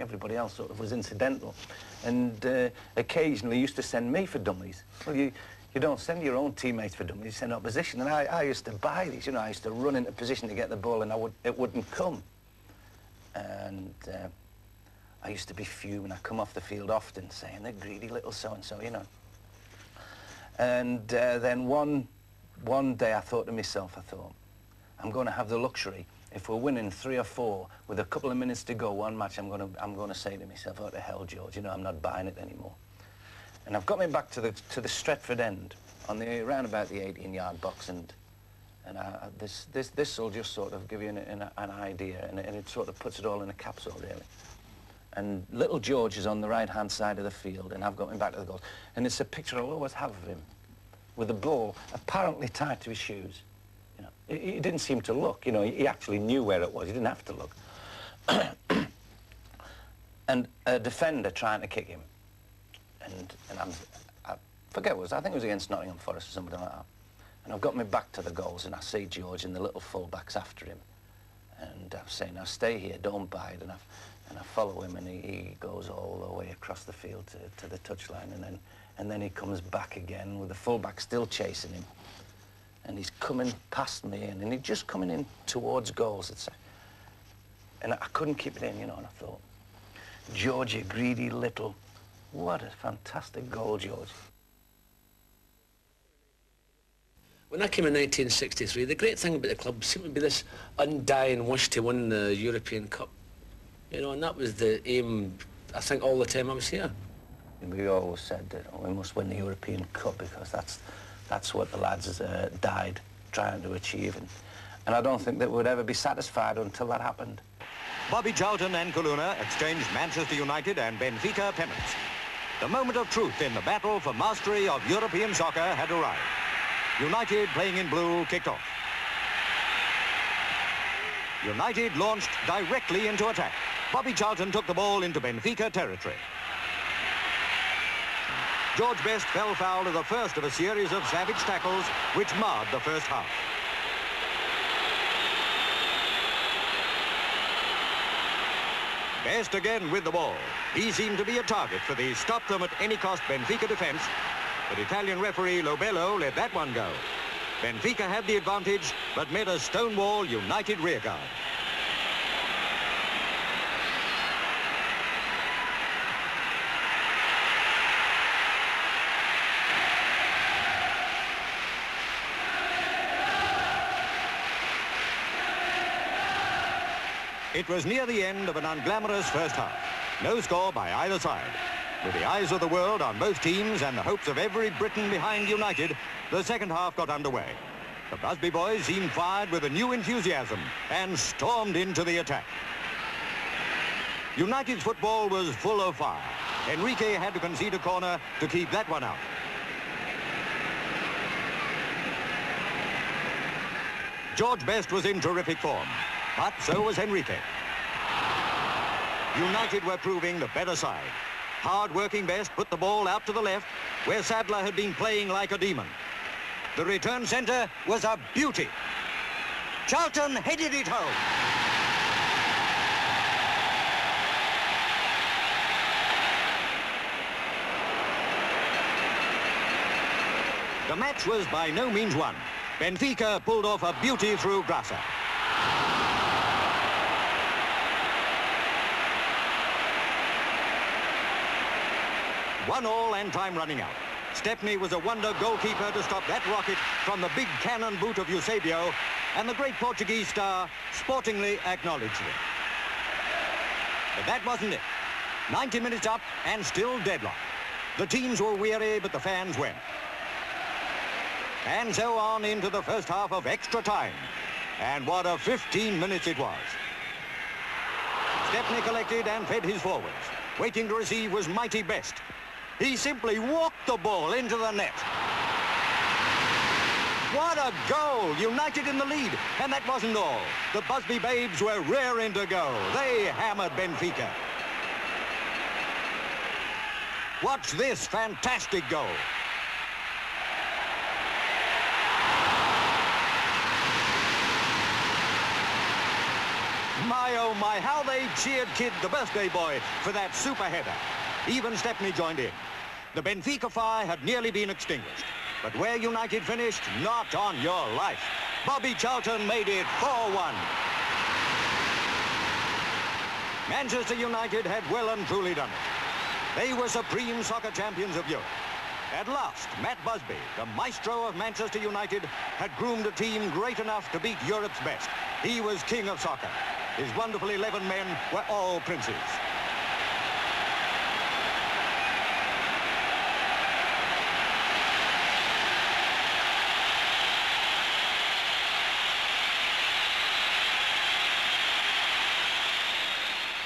everybody else sort of was incidental. And occasionally used to send me for dummies. Well, you don't send your own teammates for dummies, you send opposition. And I used to buy these, you know, I used to run into position to get the ball and it wouldn't come. And I used to be fuming. I come off the field often saying, the greedy little so-and-so, you know. And then one day I thought to myself, I'm going to have the luxury, if we're winning 3 or 4, with a couple of minutes to go, one match, I'm going to say to myself, oh, to hell, George, you know, I'm not buying it anymore. And I've got me back to the Stretford end, around about the 18-yard box, and this will just sort of give you an idea, and it sort of puts it all in a capsule, really. And little George is on the right-hand side of the field, and I've got him back to the goal. And it's a picture I'll always have of him, with the ball apparently tied to his shoes. You know, he didn't seem to look, you know, he actually knew where it was, he didn't have to look. And a defender trying to kick him. And I forget what it was, I think it was against Nottingham Forest or something like that. And I've got me back to the goals, and I see George and the little full-backs after him. And I'm saying, now stay here, don't bite. And I follow him, and he goes all the way across the field to the touchline, and then he comes back again with the full-back still chasing him. And he's coming past me, and he's just coming in towards goals. And I couldn't keep it in, you know, and I thought, George, you greedy little, what a fantastic goal, George. When I came in 1963, the great thing about the club seemed to be this undying wish to win the European Cup. You know, and that was the aim, I think, all the time I was here. We always said that we must win the European Cup because that's what the lads died trying to achieve. And I don't think that we'd ever be satisfied until that happened. Bobby Charlton and Coluna exchanged Manchester United and Benfica pennants. The moment of truth in the battle for mastery of European soccer had arrived. United, playing in blue, kicked off. United launched directly into attack. Bobby Charlton took the ball into Benfica territory. George Best fell foul of the first of a series of savage tackles which marred the first half. Best again with the ball. He seemed to be a target for the stop-them-at-any-cost Benfica defence, but Italian referee Lobello let that one go. Benfica had the advantage, but met a stonewall United rearguard. It was near the end of an unglamorous first half. No score by either side. With the eyes of the world on both teams and the hopes of every Briton behind United, the second half got underway. The Busby boys seemed fired with a new enthusiasm and stormed into the attack. United's football was full of fire. Enrique had to concede a corner to keep that one out. George Best was in terrific form, but so was Enrique. United were proving the better side. Hard-working Best put the ball out to the left, where Sadler had been playing like a demon. The return centre was a beauty. Charlton headed it home. The match was by no means won. Benfica pulled off a beauty through Grassa. One all and time running out. Stepney was a wonder goalkeeper to stop that rocket from the big cannon boot of Eusebio, and the great Portuguese star sportingly acknowledged it. But that wasn't it. 90 minutes up and still deadlock. The teams were weary, but the fans weren't. And so on into the first half of extra time. And what a 15 minutes it was. Stepney collected and fed his forwards. Waiting to receive was mighty Best. He simply walked the ball into the net. What a goal! United in the lead. And that wasn't all. The Busby babes were raring to go. They hammered Benfica. Watch this fantastic goal. My, oh my, how they cheered Kid, the birthday boy, for that super header. Even Stepney joined in. The Benfica fire had nearly been extinguished. But where United finished, not on your life. Bobby Charlton made it 4-1. Manchester United had well and truly done it. They were supreme soccer champions of Europe. At last, Matt Busby, the maestro of Manchester United, had groomed a team great enough to beat Europe's best. He was king of soccer. His wonderful 11 men were all princes.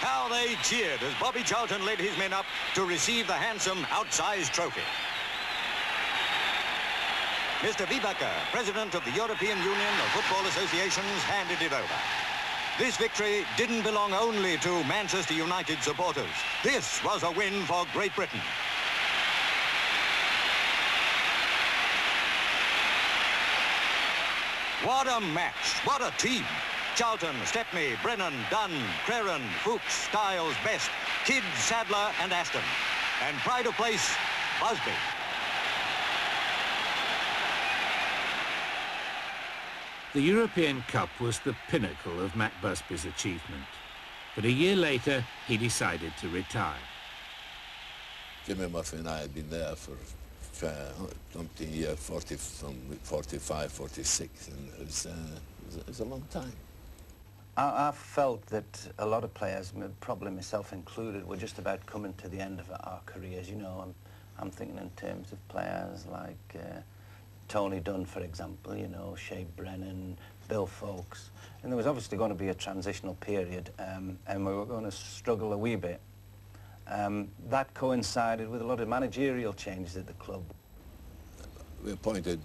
How they cheered as Bobby Charlton led his men up to receive the handsome outsized trophy. Mr. Wiebacker, President of the European Union of Football Associations, handed it over. This victory didn't belong only to Manchester United supporters. This was a win for Great Britain. What a match, what a team. Charlton, Stepney, Brennan, Dunne, Creren, Fuchs, Styles, Best, Kidd, Sadler and Aston. And pride of place, Busby. The European Cup was the pinnacle of Matt Busby's achievement. But a year later, he decided to retire. Jimmy Murphy and I had been there for umpteen year, from 45, 46, and it was a long time. I felt that a lot of players, probably myself included, were just about coming to the end of our careers. You know, I'm thinking in terms of players like Tony Dunne, for example, you know, Shea Brennan, Bill Foulkes. And there was obviously going to be a transitional period, and we were going to struggle a wee bit. That coincided with a lot of managerial changes at the club. We appointed,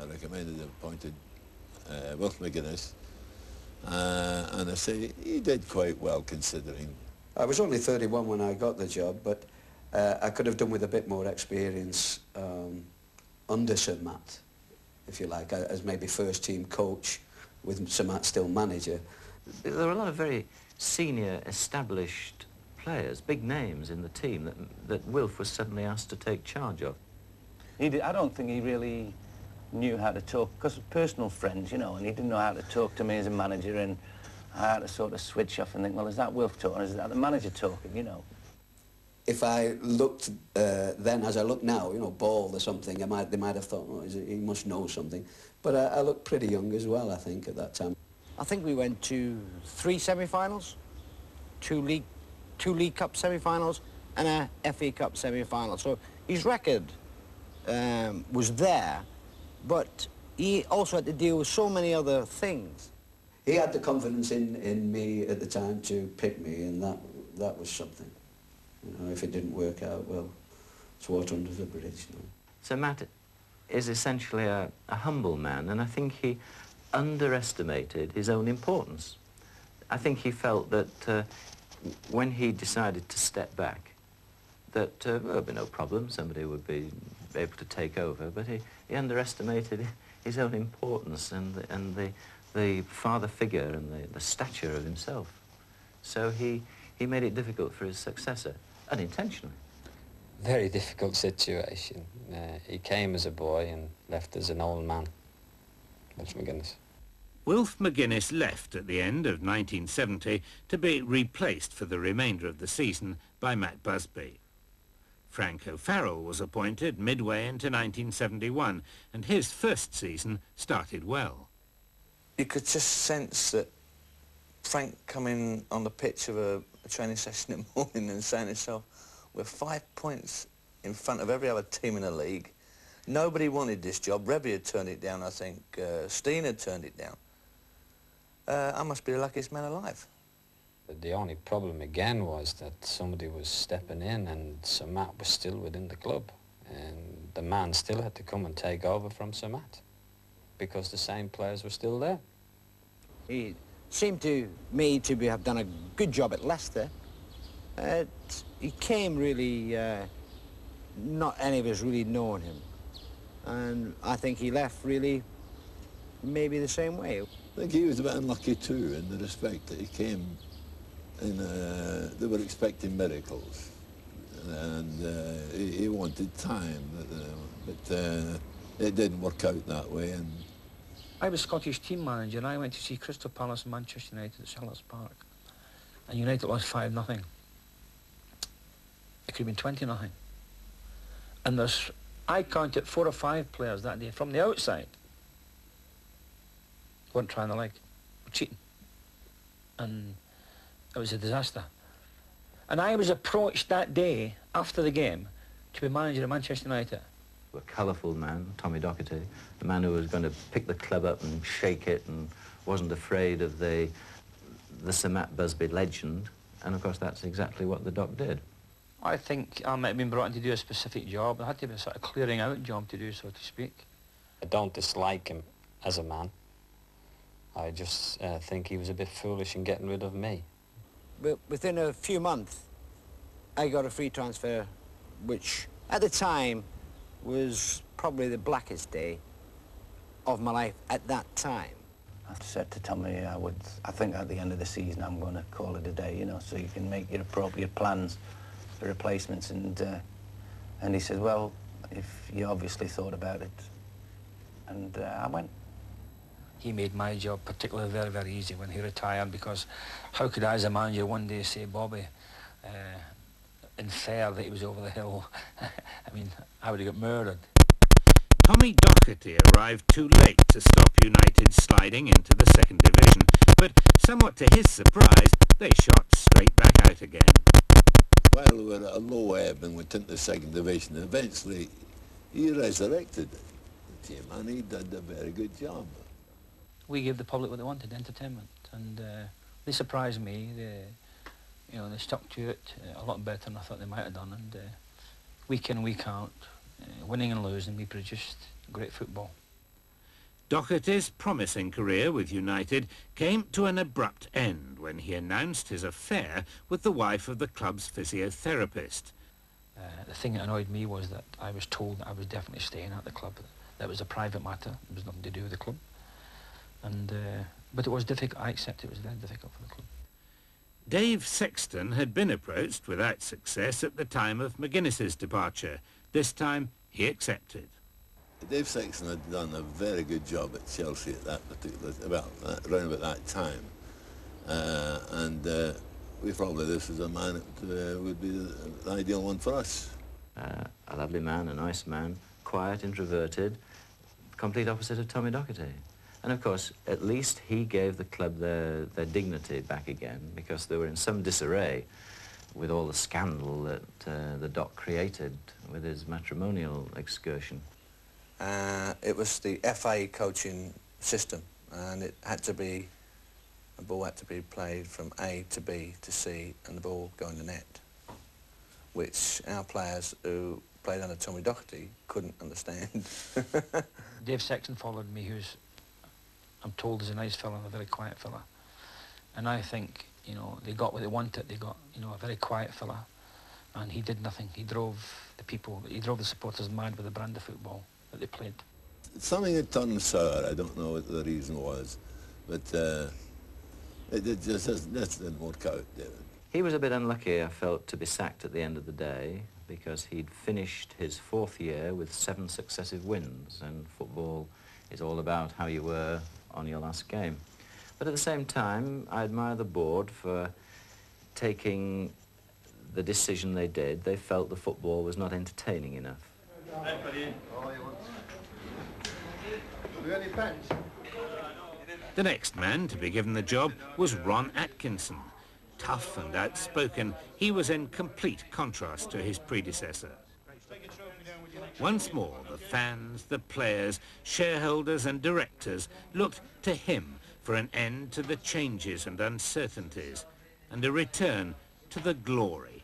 I recommended appointed Wilf McGuinness, and I say he did quite well considering. I was only 31 when I got the job, but I could have done with a bit more experience under Sir Matt, if you like, as maybe first team coach with Sir Matt still manager. There were a lot of very senior, established players, big names in the team that Wilf was suddenly asked to take charge of. I don't think he really knew how to talk, because of personal friends, you know, and he didn't know how to talk to me as a manager, and I had to sort of switch off and think, well, is that Wilf talking, or is that the manager talking, you know? If I looked then as I look now, you know, bald or something, they might have thought, oh, he must know something. But I looked pretty young as well, I think, at that time. I think we went to 3 semi-finals, two League Cup semi-finals and a FA Cup semi-final. So his record was there, but he also had to deal with so many other things. He had the confidence in me at the time to pick me, and that was something. You know, if it didn't work out, well, it's water under the bridge. You know. So Matt is essentially a humble man, and I think he underestimated his own importance. I think he felt that when he decided to step back, that there would be no problem, somebody would be able to take over, but he underestimated his own importance and the father figure and the stature of himself. So he made it difficult for his successor, unintentionally. Very difficult situation. He came as a boy and left as an old man. Wilf McGuinness. Wilf McGuinness left at the end of 1970 to be replaced for the remainder of the season by Matt Busby. Frank O'Farrell was appointed midway into 1971, and his first season started well. You could just sense that Frank coming on the pitch of a training session in the morning and saying to himself, we're 5 points in front of every other team in the league. Nobody wanted this job. Revy had turned it down, I think. Steen had turned it down. I must be the luckiest man alive. The only problem again was that somebody was stepping in and Sir Matt was still within the club. And the man still had to come and take over from Sir Matt because the same players were still there. He seemed to me to have done a good job at Leicester. He came really, not any of us really knowing him. And I think he left really maybe the same way. I think he was a bit unlucky too, in the respect that he came and they were expecting miracles, and he wanted time, but it didn't work out that way. And I was Scottish team manager, and I went to see Crystal Palace and Manchester United at Selhurst Park, and United lost 5-0. It could have been 20-0. And I counted 4 or 5 players that day from the outside weren't trying the leg, were cheating, and it was a disaster. And I was approached that day after the game to be manager of Manchester United. A colourful man, Tommy Docherty, a man who was going to pick the club up and shake it and wasn't afraid of the Sir Matt Busby legend, and of course that's exactly what the Doc did. I think I might have been brought in to do a specific job. It had to be a sort of clearing out job to do, so to speak. I don't dislike him as a man. I just think he was a bit foolish in getting rid of me. But within a few months, I got a free transfer, which at the time was probably the blackest day of my life at that time. I said to Tommy, I think at the end of the season I'm going to call it a day, you know, so you can make your appropriate plans for replacements. And he said, well, if you obviously thought about it, and I went. He made my job particularly very, very easy when he retired, because how could I as a manager one day say, Bobby, infer that he was over the hill? I mean, I would have got murdered. Tommy Docherty arrived too late to stop United sliding into the second division, but somewhat to his surprise, they shot straight back out again. While we were at a low ebb and went into the second division, eventually he resurrected the team, and he did a very good job. We gave the public what they wanted, entertainment, and they surprised me. They stuck to it a lot better than I thought they might have done, and week in, week out, winning and losing, we produced great football. Docherty's promising career with United came to an abrupt end when he announced his affair with the wife of the club's physiotherapist. The thing that annoyed me was that I was told that I was definitely staying at the club. That was a private matter. It was nothing to do with the club. And but it was difficult. I accept it was very difficult for the club. Dave Sexton had been approached without success at the time of McGuinness's departure. This time he accepted. Dave Sexton had done a very good job at Chelsea at that particular, around about that time, and we thought that this was a man that would be the ideal one for us. A lovely man, a nice man, quiet, introverted, complete opposite of Tommy Docherty. And of course, at least he gave the club their dignity back again, because they were in some disarray with all the scandal that the Doc created with his matrimonial excursion. It was the FA coaching system, and it had to be, the ball had to be played from A to B to C, and the ball go in the net, which our players who played under Tommy Docherty couldn't understand. Dave Sexton followed me, who's, I'm told, is a nice fella, a very quiet fella. And I think, you know, they got what they wanted. They got, you know, a very quiet fella, and he did nothing. He drove the supporters mad with the brand of football that they played. Something had turned sour. I don't know what the reason was, but it just didn't work out, David. He was a bit unlucky, I felt, to be sacked at the end of the day, because he'd finished his 4th year with 7 successive wins, and football is all about how you were on your last game. But at the same time, I admire the board for taking the decision they did. They felt the football was not entertaining enough. The next man to be given the job was Ron Atkinson. Tough and outspoken, he was in complete contrast to his predecessor. Once more, the fans, the players, shareholders and directors looked to him for an end to the changes and uncertainties and a return to the glory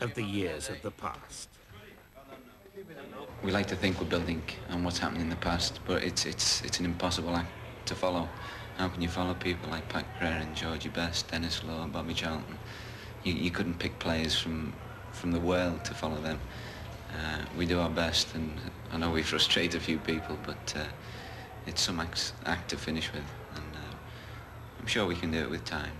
of the years of the past. We like to think we're building on what's happened in the past, but it's an impossible act to follow. How can you follow people like Pat Carey, Georgie Best, Denis Law, Bobby Charlton? You couldn't pick players from the world to follow them. We do our best, and I know we frustrate a few people, but it's some act to finish with, and sure we can do it with time.